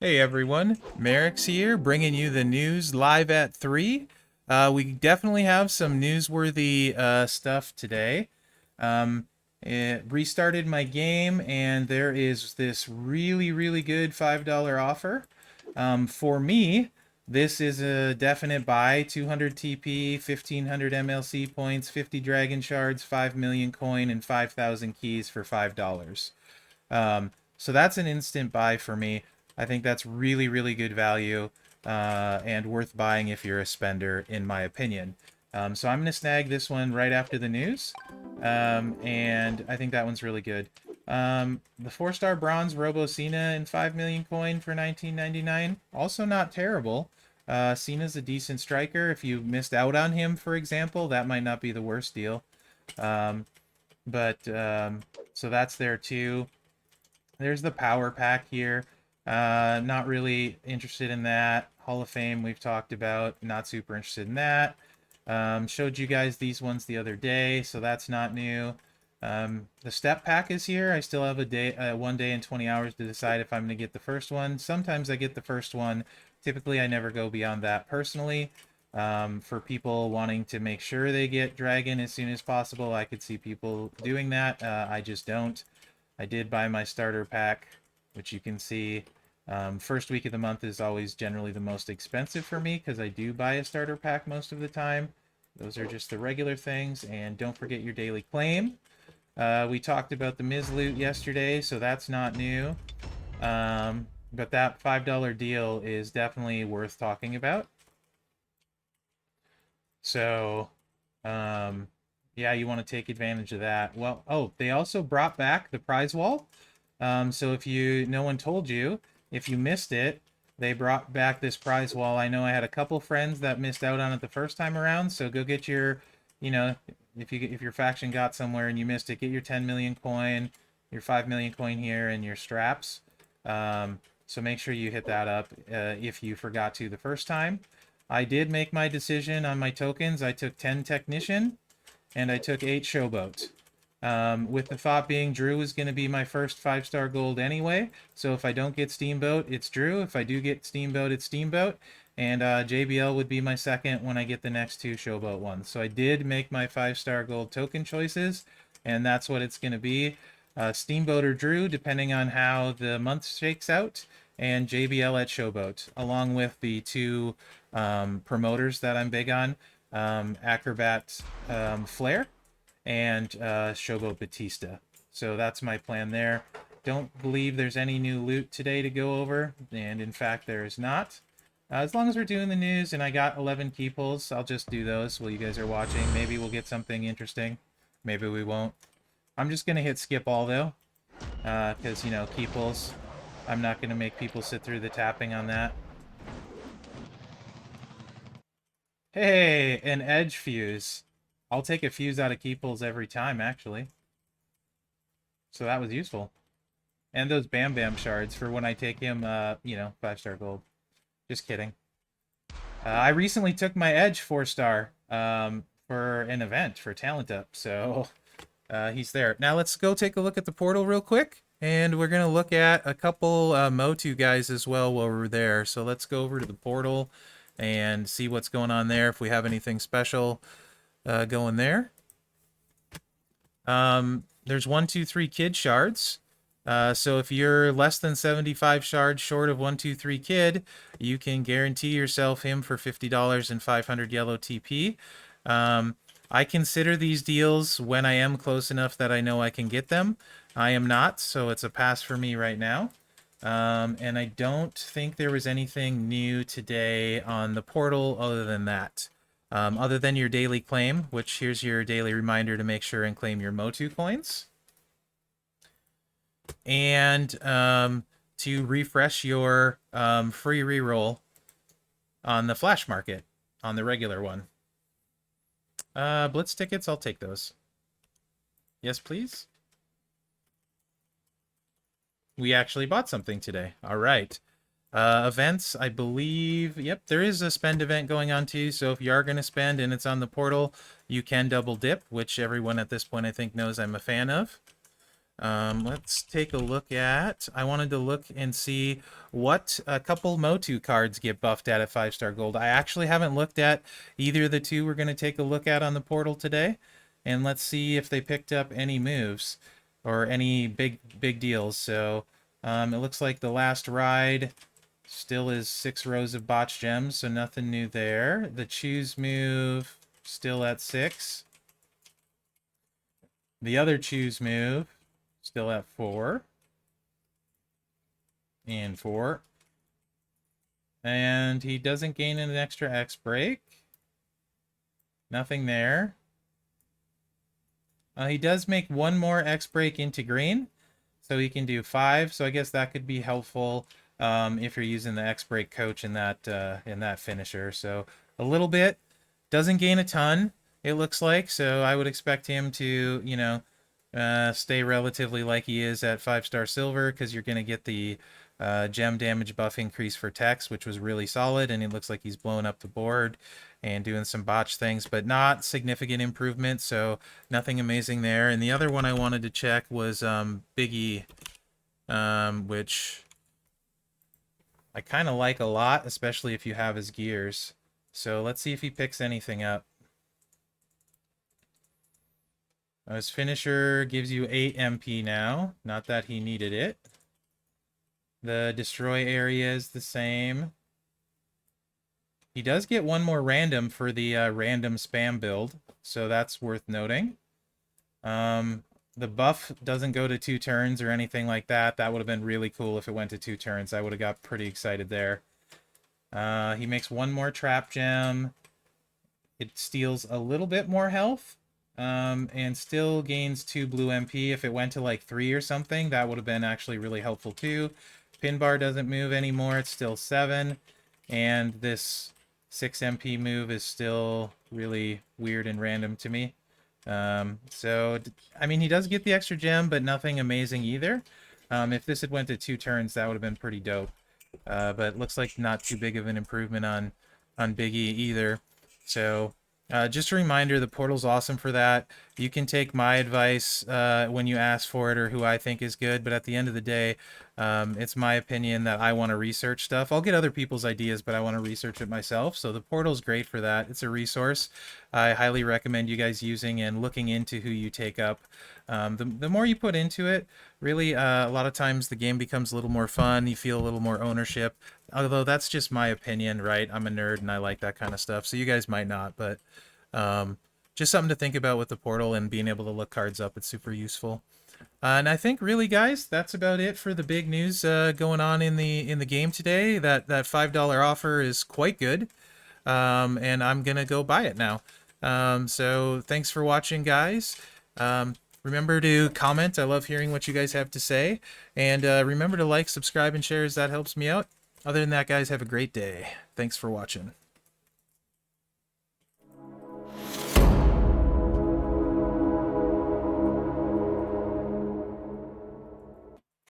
Hey everyone, Mherex here, bringing you the news live at 3. We definitely have some newsworthy stuff today. It restarted my game, and there is this really good $5 offer. For me, this is a definite buy. 200 TP, 1500 MLC points, 50 Dragon Shards, 5 million coin, and 5,000 keys for $5. So that's an instant buy for me. I think that's really good value and worth buying if you're a spender, in my opinion. So I'm going to snag this one right after the news, and I think that one's really good. The 4-star bronze Robo Cena in 5 million coin for 19.99, also not terrible. Cena's a decent striker. If you missed out on him, for example, that might not be the worst deal. So that's there too. There's the power pack here. Not really interested in that. Hall of Fame we've talked about. Not super interested in that. Showed you guys these ones the other day, so that's not new. The step pack is here. I still have a day, 1 day and 20 hours to decide if I'm going to get the first one. Sometimes I get the first one. Typically, I never go beyond that personally. For people wanting to make sure they get Dragon as soon as possible, I could see people doing that. I just don't. I did buy my starter pack, which you can see. First week of the month is always generally the most expensive for me because I do buy a starter pack most of the time. Those are just the regular things. And don't forget your daily claim. We talked about the Miz loot yesterday, so that's not new. But that $5 deal is definitely worth talking about. So, yeah, you want to take advantage of that. Well, oh, they also brought back the prize wall. So if no one told you, if you missed it, they brought back this prize wall. I know I had a couple friends that missed out on it the first time around. So go get your, if your faction got somewhere and you missed it, get your 10 million coin, your 5 million coin here, and your straps. So make sure you hit that up if you forgot to the first time. I did make my decision on my tokens. I took 10 Technician, and I took 8 Showboat. With the thought being Drew is going to be my first 5-star gold anyway. So if I don't get Steamboat, it's Drew. If I do get Steamboat, it's Steamboat. And JBL would be my second when I get the next 2 Showboat ones. So I did make my 5-star gold token choices, and that's what it's going to be. Steamboat or Drew, depending on how the month shakes out, and JBL at Showboat, along with the 2 promoters that I'm big on, Acrobat Flare and Showboat Batista. So that's my plan there. Don't believe there's any new loot today to go over, and in fact there is not. As long as we're doing the news and I got 11 key pulls, I'll just do those while you guys are watching. Maybe we'll get something interesting. Maybe we won't. I'm just going to hit skip all though, because, key pulls. I'm not going to make people sit through the tapping on that. Hey, an edge fuse. I'll take a fuse out of key pulls every time, actually. So that was useful. And those Bam Bam shards for when I take him, 5-star gold. Just kidding. I recently took my edge 4-star for an event for Talent Up, so he's there. Now let's go take a look at the portal real quick. And we're going to look at a couple Motu guys as well while we're there. So let's go over to the portal and see what's going on there, if we have anything special going there. There's 1, 2, 3 kid shards. So if you're less than 75 shards short of 1, 2, 3 kid, you can guarantee yourself him for $50 and 500 yellow TP. I consider these deals when I am close enough that I know I can get them. I am not, so it's a pass for me right now. And I don't think there was anything new today on the portal other than that. Other than your daily claim, which here's your daily reminder to make sure and claim your Motu coins. And to refresh your free reroll on the flash market, on the regular one. Blitz tickets, I'll take those. Yes, please. We actually bought something today. All right. Events, I believe, yep, there is a spend event going on too, so if you are going to spend and it's on the portal, you can double dip, which everyone at this point I think knows I'm a fan of. Let's take a look at... I wanted to look and see what a couple Motu cards get buffed at 5-star gold. I actually haven't looked at either of the two we're going to take a look at on the portal today. And let's see if they picked up any moves or any big deals. So it looks like the last ride still is 6 rows of botch gems, so nothing new there. The choose move still at 6. The other choose move still at 4. And 4. And he doesn't gain an extra X break. Nothing there. He does make one more X break into green, so he can do 5. So I guess that could be helpful if you're using the X break coach in that finisher. So a little bit, doesn't gain a ton, it looks like. So I would expect him to, you know, stay relatively like he is at 5-star silver, because you're going to get the gem damage buff increase for Tex, which was really solid, and it looks like he's blowing up the board and doing some botch things, but not significant improvement, so nothing amazing there. And the other one I wanted to check was Biggie, which I kind of like a lot, especially if you have his gears. So let's see if he picks anything up. His finisher gives you 8 MP now. Not that he needed it. The destroy area is the same. He does get one more random for the random spam build, so that's worth noting. The buff doesn't go to 2 turns or anything like that. That would have been really cool if it went to 2 turns. I would have got pretty excited there. He makes one more trap gem. It steals a little bit more health. And still gains 2 blue MP. If it went to like 3 or something, that would have been actually really helpful too. Pin bar doesn't move anymore. It's still 7. And this 6 MP move is still really weird and random to me. So, I mean, he does get the extra gem, but nothing amazing either. If this had went to 2 turns, that would have been pretty dope. But it looks like not too big of an improvement on Biggie either. So... just a reminder, the portal's awesome for that. You can take my advice when you ask for it, or who I think is good, but at the end of the day, it's my opinion that I want to research stuff. I'll get other people's ideas, but I want to research it myself. So the portal's great for that. It's a resource I highly recommend you guys using and looking into who you take up. The more you put into it, really, a lot of times the game becomes a little more fun. You feel a little more ownership. Although that's just my opinion, right? I'm a nerd and I like that kind of stuff. So you guys might not, but just something to think about with the portal and being able to look cards up. It's super useful. And I think really, guys, that's about it for the big news going on in the game today. That $5 offer is quite good, and I'm gonna go buy it now. So thanks for watching, guys. Remember to comment. I love hearing what you guys have to say, and remember to like, subscribe, and share, as that helps me out. Other than that, guys, have a great day. Thanks for watching.